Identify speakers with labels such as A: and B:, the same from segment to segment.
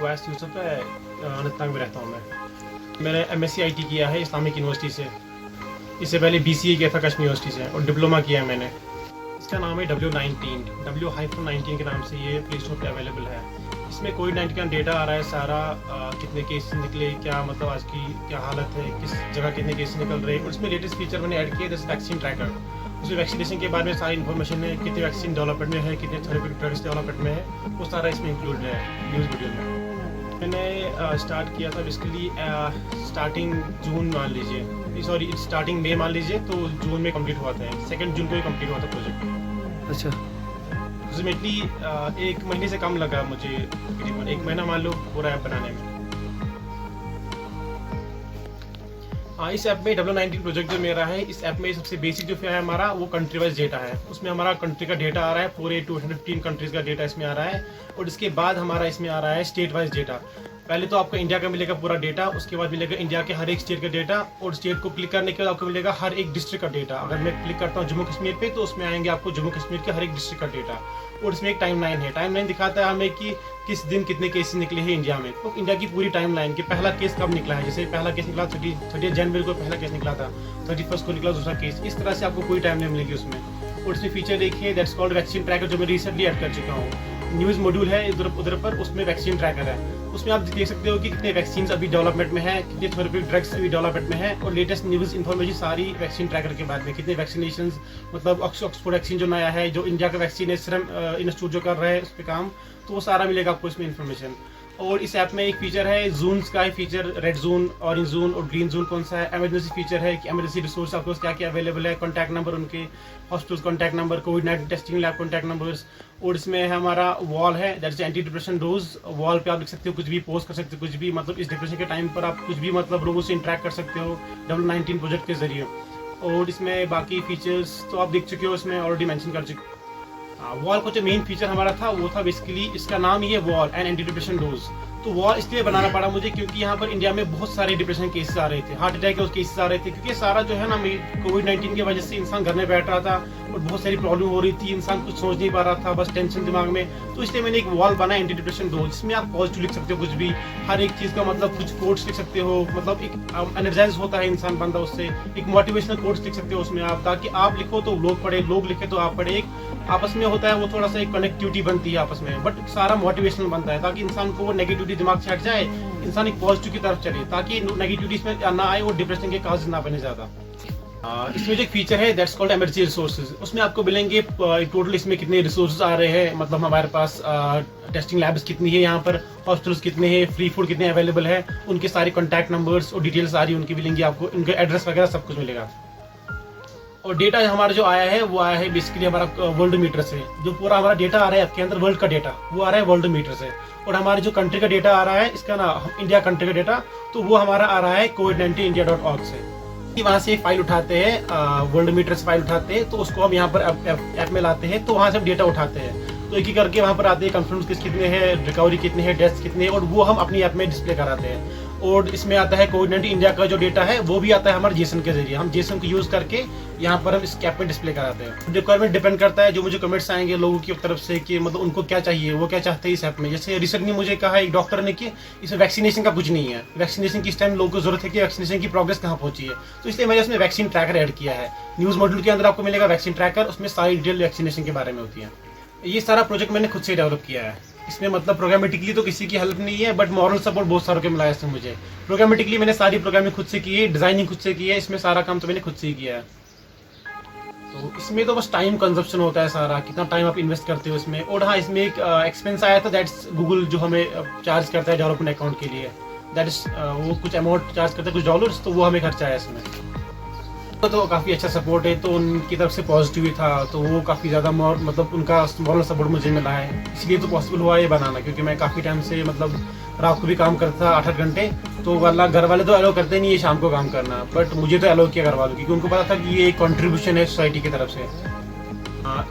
A: वैस यूसुफ है, अनंतनाग में रहता हूँ मैं। मैंने MSc IT किया है इस्लामिक यूनिवर्सिटी से। इससे पहले BCA किया था कश्मीर यूनिवर्सिटी से और डिप्लोमा किया है मैंने। इसका नाम है W19 के नाम से ये प्ले स्टोर पर अवेलेबल है। इसमें कोविड-19 का डेटा आ रहा है सारा, कितने केस निकले, क्या मतलब आज की क्या हालत है, किस जगह कितने केस निकल रहे हैं। और इसमें लेटेस्ट फीचर मैंने ऐड किया जैसे वैक्सीन ट्रैकर। उसमें वैक्सीनेशन के बारे में सारी इन्फॉर्मेशन है, कितने वैक्सीन डेवलपमेंट में है, कितने थेरेप्यूटिक ड्रग्स डेवलपमेंट में है, वो सारा इसमें इंक्लूड है न्यूज़ वीडियो में। मैंने स्टार्ट किया था बेसिकली स्टार्टिंग जून मान लीजिए, सॉरी स्टार्टिंग मई मान लीजिए, तो जून में कंप्लीट हुआ था, 2 जून को ही कंप्लीट हुआ था प्रोजेक्ट।
B: अच्छा,
A: अल्टीमेटली 1 महीने से कम लगा मुझे, तकरीबन 1 महीना मान लो पूरा ऐप बनाने में। हाँ, इस ऐप में W19 प्रोजेक्ट जो मेरा है, इस ऐप में सबसे बेसिक जो है हमारा वो कंट्री वाइज डेटा है। उसमें हमारा कंट्री का डेटा आ रहा है, पूरे 215 कंट्रीज का डेटा इसमें आ रहा है। और इसके बाद हमारा इसमें आ रहा है स्टेट वाइज डेटा। पहले तो आपको इंडिया का मिलेगा पूरा डेटा, उसके बाद मिलेगा इंडिया के हर एक स्टेट का डेटा, और स्टेट को क्लिक करने के बाद आपको मिलेगा हर एक डिस्ट्रिक्ट का डेटा। अगर मैं क्लिक करता हूँ जम्मू कश्मीर पे, तो उसमें आएंगे आपको जम्मू कश्मीर के हर एक डिस्ट्रिक्ट का डेटा। और इसमें एक टाइमलाइन है, टाइमलाइन दिखाता है हमें कि किस दिन कितने केसेस निकले हैं इंडिया में। तो इंडिया की पूरी टाइमलाइन कि पहला केस कब निकला है, जैसे पहला केस निकला 30 जनवरी को पहला केस निकला था, 31 को निकला दूसरा केस। इस तरह से आपको पूरी टाइमलाइन मिलेगी उसमें। और इसमें फीचर देखिए दैट्स कॉल्ड वैक्सीन ट्रैकर, जो मैं रिसेंटली ऐड कर चुका हूँ। न्यूज़ मॉड्यूल है उधर पर, उसमें वैक्सीन ट्रैकर है। उसमें आप देख सकते हो कि कितने वैक्सीन अभी डेवलपमेंट में है, कितने थेरेप्यूटिक ड्रग्स अभी डेवलपमेंट में है, और लेटेस्ट न्यूज़ इन्फॉर्मेशन सारी वैक्सीन ट्रैकर के बारे में। कितने वैक्सीनेशन, मतलब ऑक्सफोर्ड वैक्सीन जो नया है, जो इंडिया का वैक्सीन है, सीरम इंस्टीट्यूट जो कर रहा है उस पर काम, तो वो सारा मिलेगा आपको इसमें इन्फॉर्मेशन। और इस ऐप में एक फीचर है जोन्स का feature, red zone, orange zone और ग्रीन जोन कौन सा है। एमरजेंसी फीचर है कि एमरजेंसी रिसोर्स आपको क्या क्या अवेलेबल है, कॉन्टैक्ट नंबर उनके, हॉस्पिटल कॉन्टैक्ट नंबर, कोविड-19 टेस्टिंग लैब कॉन्टैक्ट नंबर्स। और इसमें हमारा वॉल है, that is anti depression dose. Wall पे आप लिख सकते हो कुछ भी, पोस्ट कर सकते हो कुछ भी, मतलब इस डिप्रेशन के टाइम पर आप कुछ भी मतलब लोगों से इंटरेक्ट कर सकते हो W19 प्रोजेक्ट के जरिए। और इसमें बाकी फीचर्स तो आप देख चुके हो, इसमें ऑलरेडी मेंशन कर चुके। वॉल को जो मेन फीचर हमारा था वो था बेसिकली, इसका नाम ही है wall and anti depression dose. तो वॉल इसलिए बनाना पड़ा मुझे क्योंकि यहाँ पर इंडिया में बहुत सारे डिप्रेशन केसेस आ रहे थे, हार्ट अटैक के केसेस आ रहे थे, क्योंकि सारा जो है ना कोविड-19 की वजह से इंसान घर में बैठ रहा था और बहुत सारी प्रॉब्लम हो रही थी, इंसान कुछ सोच नहीं पा रहा था, बस टेंशन दिमाग में। तो इसलिए मैंने एक वॉल बनाया एंटी डिप्रेशन डोज, जिसमें आप पॉजिटिव लिख सकते हो कुछ भी, हर एक चीज़ का मतलब कुछ कोट्स लिख सकते हो, मतलब एक एनर्जाइज होता है इंसान बंदा उससे, एक मोटिवेशनल कोट्स लिख सकते हो उसमें आप, ताकि आप लिखो तो लोग पढ़े, लोग लिखे तो आप पढ़े। एक आपस में होता है वो थोड़ा सा एक कनेक्टिविटी बनती है आपस में, बट सारा मोटिवेशनल बनता है ताकि इंसान को वो नेगेटिविटी दिमाग से हट जाए, इंसान एक पॉजिटिव की तरफ चले, ताकि नेगेटिविटी इसमें ना आए और डिप्रेशन के काज ना बने ज्यादा। इसमें जो एक फीचर है दैट्स कॉल्ड इमरजेंसी रिसोर्सेज। उसमें आपको मिलेंगे टोटल इसमें कितने रिसोर्सेज आ रहे हैं, मतलब हमारे पास टेस्टिंग लैब्स कितनी है यहाँ पर, हॉस्पिटल्स कितने हैं, फ्री फूड कितने अवेलेबल है, उनके सारे कॉन्टैक्ट नंबर्स और डिटेल्स सारी उनकी मिलेंगी आपको, उनके एड्रेस वगैरह सब कुछ मिलेगा। और डेटा हमारा जो आया है वो आया है बेसिकली हमारा वर्ल्ड मीटर से। जो पूरा हमारा डेटा आ रहा है आपके अंदर वर्ल्ड का डेटा, वो आ रहा है वर्ल्ड मीटर से। और हमारे जो कंट्री का डेटा आ रहा है, इसका ना इंडिया कंट्री का डेटा, तो वो हमारा आ रहा है covid19india.org से। वहाँ से फाइल उठाते हैं, वर्ल्ड मीटर से फाइल उठाते हैं, तो उसको हम यहाँ पर ऐप में लाते हैं, तो वहाँ से हम डेटा उठाते हैं, तो एक ही करके वहाँ पर आते हैं कंफर्म केस कितने हैं, रिकवरी कितने हैं, डेथ्स कितने हैं, और वो हम अपनी ऐप में डिस्प्ले कराते हैं। और इसमें आता है कोविड-19 इंडिया का जो डेटा है वो भी आता है हमारे जेसन के जरिए, हम जेसन को यूज़ करके यहाँ पर हम इस ऐप में डिस्प्ले कराते हैं। रिक्वायरमेंट डिपेंड करता है, जो मुझे कमेंट्स आएंगे लोगों की तरफ से कि मतलब उनको क्या चाहिए, वो क्या चाहते हैं इस ऐप में। जैसे रिसेंटली मुझे कहा एक डॉक्टर ने कि इसमें वैक्सीनेशन का कुछ नहीं है, वैक्सीनेशन की इस टाइम लोगों को जरूरत है कि वैक्सीनेशन की प्रोग्रेस कहाँ पहुंची है, तो इसलिए मैंने इसमें वैक्सीन ट्रैकर ऐड किया है। न्यूज़ मॉड्यूल के अंदर आपको मिलेगा वैक्सीन ट्रैकर, उसमें सारी डिटेल वैक्सीनेशन के बारे में होती है। ये सारा प्रोजेक्ट मैंने खुद से डेवलप किया है। इसमें मतलब प्रोग्रामेटिकली तो किसी की हेल्प नहीं है, बट मॉरल सपोर्ट बहुत सारों के मिला है इसमें मुझे। प्रोग्रामेटिकली मैंने सारी प्रोग्रामिंग खुद से की है, डिजाइनिंग खुद से की है, इसमें सारा काम तो मैंने खुद से ही किया है। तो इसमें तो बस टाइम कंजप्शन होता है सारा, कितना टाइम आप इन्वेस्ट करते हो इसमें। और हाँ, इसमें एक एक्सपेंस आया था, दैट्स गूगल जो हमें चार्ज करता है डेवलपमेंट अकाउंट के लिए, दैट इज वो कुछ अमाउंट चार्ज करता है, कुछ डॉलर्स, तो वो हमें खर्चा है इसमें। तो काफ़ी अच्छा सपोर्ट है, तो उनकी तरफ से पॉजिटिव ही था, तो वो काफ़ी ज़्यादा मतलब उनका मॉरल सपोर्ट मुझे मिला है, इसलिए तो पॉसिबल हुआ ये बनाना। क्योंकि मैं काफ़ी टाइम से मतलब रात को भी काम करता था 8-8 घंटे, तो वाला घर वाले तो अलाउ करते नहीं है शाम को काम करना, बट मुझे तो अलाउ किया घर वालों, क्योंकि उनको पता था कि ये कंट्रीब्यूशन है सोसाइटी की तरफ से।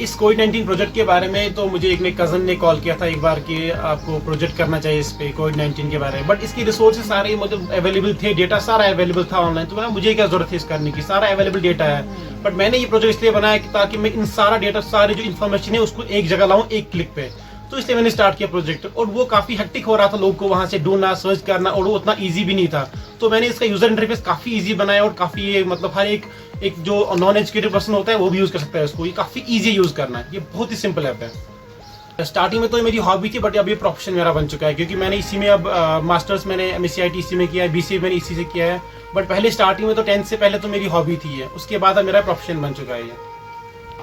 A: इस कोविड-19 प्रोजेक्ट के बारे में तो मुझे एक मेरे कज़न ने कॉल किया था एक बार कि आपको प्रोजेक्ट करना चाहिए इस पे कोविड-19 के बारे में, बट इसकी रिसोर्सेज सारे मतलब अवेलेबल थे, डेटा सारा अवेलेबल था ऑनलाइन, तो मुझे क्या जरूरत है इस करने की, सारा अवेलेबल डेटा है। बट मैंने ये प्रोजेक्ट इसलिए बनाया कि ताकि मैं इन सारा डेटा, सारी जो इन्फॉर्मेशन है उसको एक जगह लाऊं एक क्लिक पे। तो इसलिए मैंने स्टार्ट किया प्रोजेक्ट। और वो काफ़ी हेक्टिक हो रहा था, लोग को वहाँ से ढूंढना, सर्च करना, और वो उतना ईजी भी नहीं था। तो मैंने इसका यूज़र इंटरफेस काफ़ी ईजी बनाया, और काफ़ी मतलब हर एक जो नॉन एजुकेटेड पर्सन होता है वो भी यूज़ कर सकता है इसको। ये काफ़ी ईजी यूज़ करना है, ये बहुत ही सिंपल ऐप है। स्टार्टिंग में तो ये मेरी हॉबी थी, बट अब ये प्रोफेशन मेरा बन चुका है, क्योंकि मैंने इसी में अब मास्टर्स मैंने MSc इसी में किया है, BCA मैंने इसी से किया है। बट पहले स्टार्टिंग में तो 10th से पहले तो मेरी हॉबी थी है, उसके बाद अब मेरा प्रोफेशन बन चुका है ये।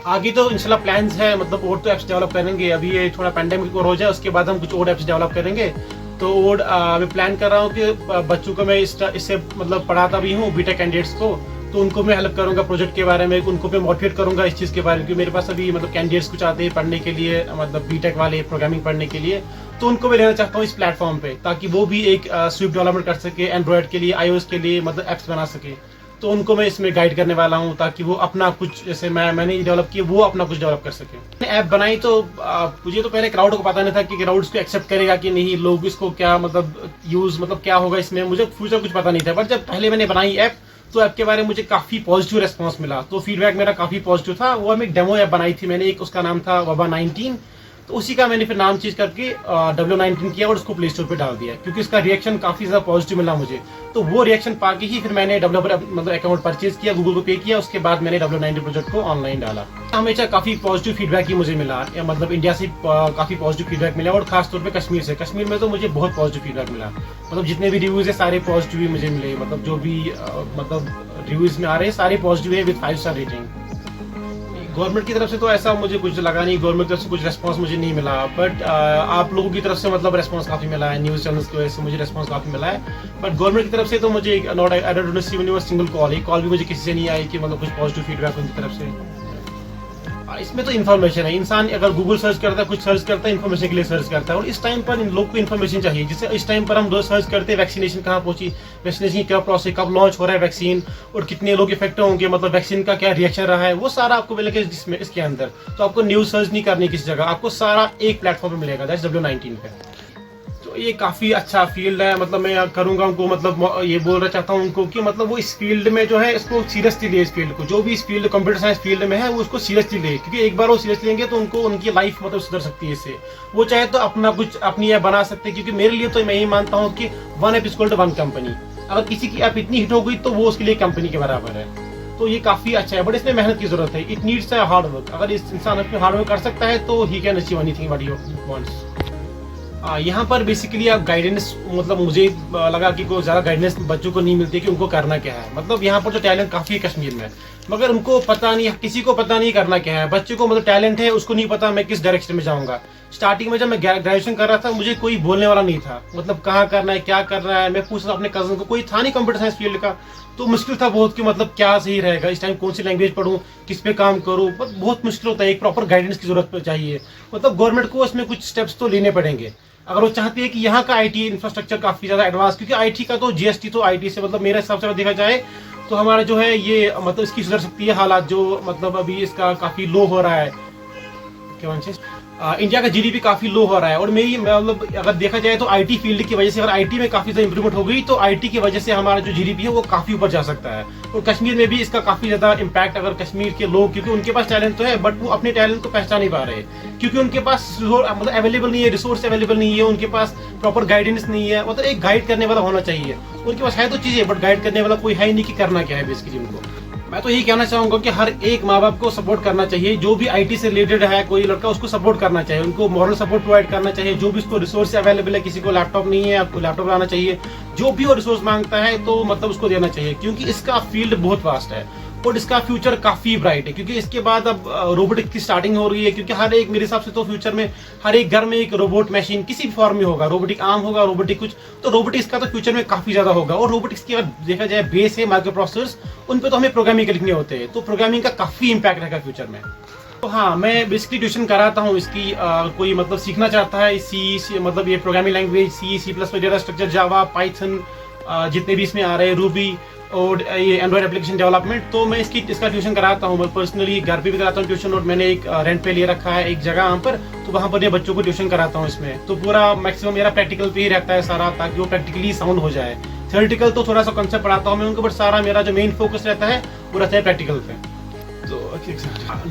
A: आगे तो इंशाल्लाह प्लान्स है, मतलब और तो ऐप्स डेवलप करेंगे। अभी ये थोड़ा पैंडेमिक और हो जाए, उसके बाद हम कुछ और ऐप्स डेवलप करेंगे। तो और मैं प्लान कर रहा हूँ कि बच्चों को मैं इससे मतलब पढ़ाता भी हूँ, बीटेक कैंडिडेट्स को, तो उनको मैं हेल्प करूँगा प्रोजेक्ट के बारे में, उनको मैं मोटिवेट करूँगा इस चीज़ के बारे में। क्योंकि मेरे पास अभी मतलब कैंडिडेट्स कुछ आते हैं पढ़ने के लिए, मतलब बीटेक वाले प्रोग्रामिंग पढ़ने के लिए, तो उनको मैं लेना चाहता हूँ इस प्लेटफॉर्म पे, ताकि वो भी एक स्विफ्ट डेवलपमेंट कर सके, एंड्रॉयड के लिए, iOS के लिए, मतलब ऐप्स बना सके। तो उनको मैं इसमें गाइड करने वाला हूँ, ताकि वो अपना कुछ, जैसे मैंने डेवलप किया, वो अपना कुछ डेवलप कर सके। मैंने ऐप बनाई तो मुझे तो पहले क्राउड को पता नहीं था कि क्राउड इसको एक्सेप्ट करेगा कि नहीं, लोग इसको क्या मतलब यूज़ मतलब क्या होगा इसमें, मुझे फ्यूचर कुछ पता नहीं था। बट जब पहले मैंने बनाई ऐप, तो ऐप के बारे में मुझे काफ़ी पॉजिटिव रेस्पॉन्स मिला, तो फीडबैक मेरा काफ़ी पॉजिटिव था। वो मैं एक डेमो ऐप बनाई थी मैंने, एक उसका नाम था वबा 19, तो उसी का मैंने फिर नाम चेंज करके W19 किया और उसको प्ले स्टोर पे डाल दिया, क्योंकि उसका रिएक्शन काफ़ी ज़्यादा पॉजिटिव मिला मुझे। तो वो रिएक्शन पाके ही फिर मैंने डेवलपर मतलब अकाउंट परचेज किया, गूगल को पे किया, उसके बाद मैंने W19 प्रोजेक्ट को ऑनलाइन डाला। हमेशा काफ़ी पॉजिटिव फीडबैक ही मुझे मिला, मतलब इंडिया से काफ़ी पॉजिटिव फीडबैक मिला, और खासतौर पर कश्मीर से। कश्मीर में तो मुझे बहुत पॉजिटिव फीडबैक मिला, मतलब जितने भी रिव्यूज़ है सारे पॉजिटिव ही मुझे मिले, मतलब जो भी मतलब रिव्यूज़ में आ रहे हैं सारे पॉजिटिव है विद 5 स्टार रेटिंग। गवर्नमेंट की तरफ से तो ऐसा मुझे कुछ लगा नहीं, गवर्नमेंट की तरफ से कुछ रेस्पॉन्स मुझे नहीं मिला। बट आप लोगों की तरफ से मतलब रेस्पॉन्स काफ़ी मिला है, न्यूज़ चैनल्स की वजह से मुझे रेस्पॉन्स काफ़ी मिला है। बट गवर्नमेंट की तरफ से तो मुझे not I don't receive single call भी मुझे किसी से नहीं आई कि मतलब कुछ पॉजिटिव फीडबैक उनकी तरफ से। इसमें तो इन्फॉर्मेशन है, इंसान अगर गूगल सर्च करता है, कुछ सर्च करता है, इन्फॉर्मेशन के लिए सर्च करता है, और इस टाइम पर इन लोग को इन्फॉर्मेशन चाहिए। जैसे इस टाइम पर हम लोग सर्च करते हैं वैक्सीनेशन कहाँ पहुंची, वैक्सीनेशन की क्या प्रोसेस, कब लॉन्च हो रहा है वैक्सीन, और कितने लोग इफेक्ट होंगे, मतलब वैक्सीन का क्या रिएक्शन रहा है, वो सारा आपको मिलेगा जिसमें इसके अंदर। तो आपको न्यूज़ सर्च नहीं करनी किसी जगह, आपको सारा एक प्लेटफॉर्म पे मिलेगा, दैट्स W19 पे। तो ये काफ़ी अच्छा फील्ड है, मतलब मैं करूँगा उनको, मतलब ये बोलना चाहता हूँ उनको कि मतलब वो इस फील्ड में जो है इसको सीरियसली ले, इस फील्ड को, जो भी इस फील्ड कंप्यूटर साइंस फील्ड में है वो उसको सीरियसली ले, क्योंकि एक बार वो सीरियसली लेंगे तो उनको उनकी लाइफ मतलब सुधर सकती है इससे। वो चाहे तो अपना कुछ अपनी ऐप बना सकते हैं, क्योंकि मेरे लिए तो मैं यही मानता हूँ कि 1 ऐप इक्वल टू 1 कंपनी। अगर किसी की ऐप इतनी हिट हो गई तो वो उसके लिए कंपनी के बराबर है। तो ये काफ़ी अच्छा है, बट इसमें मेहनत की जरूरत है, it needs a hard work. अगर इस इंसान अपने हार्ड वर्क कर सकता है तो he can achieve anything what he wants. यहाँ पर बेसिकली आप गाइडेंस, मतलब मुझे लगा कि कोई ज़्यादा गाइडेंस बच्चों को नहीं मिलती है कि उनको करना क्या है। मतलब यहाँ पर जो टैलेंट काफ़ी है कश्मीर में, मगर उनको पता नहीं, किसी को पता नहीं करना क्या है। बच्चे को मतलब टैलेंट है, उसको नहीं पता मैं किस डायरेक्शन में जाऊँगा। स्टार्टिंग में जब मैं ग्रेजुएशन कर रहा था, मुझे कोई बोलने वाला नहीं था, मतलब कहाँ करना है, क्या करना है। मैं पूछ रहा अपने कजन को, कोई था नहीं कंप्यूटर साइंस फील्ड का, तो मुश्किल था बहुत कि मतलब क्या सही रहेगा इस टाइम, कौन सी लैंग्वेज पढूं, किस पे काम करूं, बहुत मुश्किल होता है। एक प्रॉपर गाइडेंस की जरूरत चाहिए, मतलब गवर्नमेंट को इसमें कुछ स्टेप्स तो लेने पड़ेंगे अगर वो चाहती है कि यहाँ का आईटी इंफ्रास्ट्रक्चर काफ़ी ज़्यादा एडवांस, क्योंकि आईटी का तो जीएसटी तो आईटी से मतलब मेरे हिसाब से अगर देखा जाए तो हमारा जो है ये मतलब इसकी सुधर सकती है हालात, जो मतलब अभी इसका काफ़ी लो हो रहा है। क्या इंडिया का जीडीपी काफी लो हो रहा है, और मेरी मतलब अगर देखा जाए तो आईटी फील्ड की वजह से, अगर आईटी में काफी ज्यादा इंप्रूवमेंट हो गई तो आईटी की वजह से हमारा जो जीडीपी है वो काफी ऊपर जा सकता है। और कश्मीर में भी इसका काफी ज्यादा इम्पैक्ट, अगर कश्मीर के लोग, क्योंकि उनके पास टैलेंट तो है बट वो अपने टैलेंट को पहचान नहीं पा रहे, क्योंकि उनके पास मतलब अवेलेबल नहीं है, रिसोर्स अवेलेबल नहीं है, उनके पास प्रॉपर गाइडेंस नहीं है। मतलब एक गाइड करने वाला होना चाहिए, उनके पास है तो चीजें बट गाइड करने वाला कोई है ही नहीं कि करना क्या है बेसिकली उनको। मैं तो यही कहना चाहूंगा कि हर एक माँ बाप को सपोर्ट करना चाहिए, जो भी आईटी से रिलेटेड है कोई लड़का, उसको सपोर्ट करना चाहिए, उनको मॉरल सपोर्ट प्रोवाइड करना चाहिए। जो भी उसको रिसोर्स अवेलेबल है, किसी को लैपटॉप नहीं है आपको लैपटॉप लाना चाहिए, जो भी वो रिसोर्स मांगता है तो मतलब उसको देना चाहिए, क्योंकि इसका फील्ड बहुत वास्ट है और इसका फ्यूचर काफी ब्राइट है। क्योंकि इसके बाद अब रोबोटिक्स की स्टार्टिंग हो रही है, क्योंकि हर एक, मेरे हिसाब से तो फ्यूचर में हर एक घर में एक रोबोट मशीन किसी भी फॉर्म में होगा, रोबोटिक आर्म होगा, रोबोटिक कुछ, तो रोबोटिक्स का तो फ्यूचर में काफी ज्यादा होगा। और रोबोटिक्स की अगर देखा जाए बेस है माइक्रो प्रोसेसर्स, उन पे तो हमें प्रोग्रामिंग लिखने होते हैं, तो प्रोग्रामिंग का काफी इंपैक्ट रहेगा फ्यूचर में। तो हाँ, मैं बेसिकली ट्यूशन कराता हूँ इसकी। कोई मतलब सीखना चाहता है सी मतलब ये programming language C++, data structure, Java, Python, जितने भी इसमें आ रहे हैं, रूबी और ये एंड्रॉइड एप्लीकेशन डेवलपमेंट, तो मैं इसका ट्यूशन कराता हूँ। मैं पर्सनली घर पे भी कराता हूँ ट्यूशन, और मैंने एक रेंट पे ले रखा है एक जगह वहाँ पर, तो वहाँ पर ये बच्चों को ट्यूशन कराता हूँ इसमें। तो पूरा मैक्सिमम मेरा प्रैक्टिकल पे ही रहता है सारा, ताकि वो प्रैक्टिकली साउंड हो जाए। थ्योरेटिकल तो थोड़ा सा कंसेप्ट पढ़ाता हूँ मैं उनको, बट सारा मेरा जो मेन फोकस रहता है वो रहता है प्रैक्टिकल पे। तो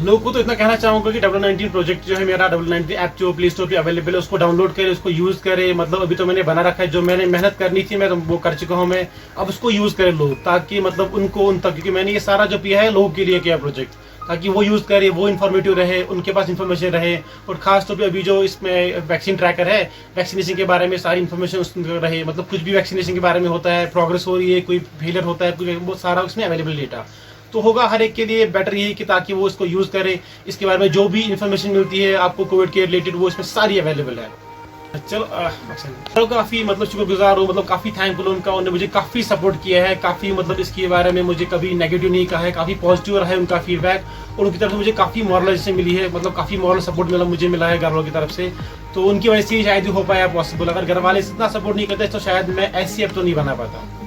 A: लोगों को तो इतना कहना चाहूंगा कि W19 प्रोजेक्ट जो है मेरा, W19 ऐप जो प्ले स्टोर पे अवेलेबल है, उसको डाउनलोड करे, उसको यूज करे। मतलब अभी तो मैंने बना रखा है, जो मैंने मेहनत करनी थी मैं तो वो कर चुका हूँ मैं। अब उसको यूज करे लोग, ताकि मतलब उनको उन तक, क्योंकि मैंने ये सारा जो किया है लोगों के लिए किया प्रोजेक्ट, ताकि वो यूज करे, वो इन्फॉर्मेटिव रहे, उनके पास इन्फॉर्मेशन रहे। और खास तौर पे अभी जो इसमें वैक्सीन ट्रैकर है, वैक्सीनेशन के बारे में सारी इन्फॉर्मेशन रहे। मतलब कुछ भी वैक्सीनेशन के बारे में होता है, प्रोग्रेस हो रही है, कोई फेलियर होता है, कोई वो सारा उसमें अवेलेबल डेटा तो होगा हर एक के लिए। बेटर यही कि ताकि वो इसको यूज करे, इसके बारे में जो भी इन्फॉर्मेशन मिलती है आपको कोविड के रिलेटेड, वो इसमें सारी अवेलेबल है। चलो काफी मतलब शुक्रगुजार हूँ, मतलब काफी थैंकफुल उनका, उन्होंने मुझे काफी सपोर्ट किया है, काफी मतलब इसके बारे में मुझे कभी नेगेटिव नहीं कहा है, काफी पॉजिटिव रहा है उनका फीडबैक। और उनकी तरफ से मुझे काफी मॉरलाइजेशन मिली है, मतलब काफी मॉरल सपोर्ट मुझे मिला है घर वालों की तरफ से। तो उनकी वजह से शायद ही हो पाया पॉसिबल। अगर घर वाले इतना सपोर्ट नहीं करते तो शायद मैं ऐसी ऐप तो नहीं बना पाता।